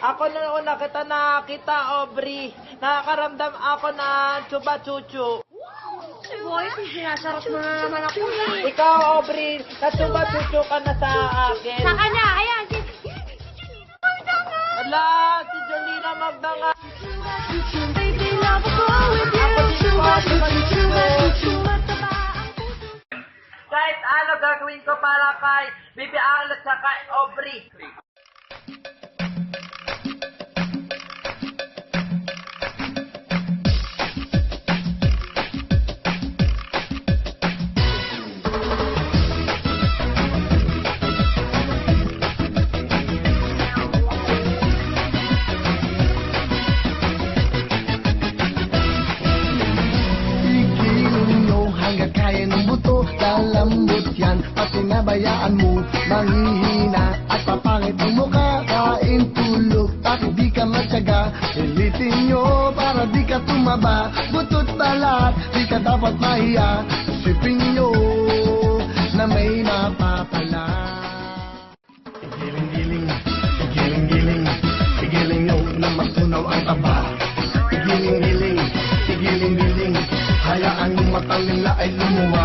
Ako na una kita nakita, Aubrey. Nakakaramdam ako na chuba-chuchu. Boy, sinasarap mo na naman ako eh. Ikaw, Aubrey, na-chuba-chuchu ka na sa akin. Sa kanya, ayan. Ala, si Jolina Magdanga. Baby, love ko with you. Kahit ano gagawin ko para kay Bibi Al at saka Aubrey. Lambot yan, pati nabayaan mo manghihina at papangit ang mukha, kain tulog at di ka matyaga. Ilitin nyo para di ka tumaba, butot balat, di ka dapat mahiya. Isipin nyo na may mapapala. Igiling-giling, igiling-giling, igiling nyo na magtunaw ang taba. Igiling-giling, igiling-giling, hayaan yung matang nila ay lumuwa.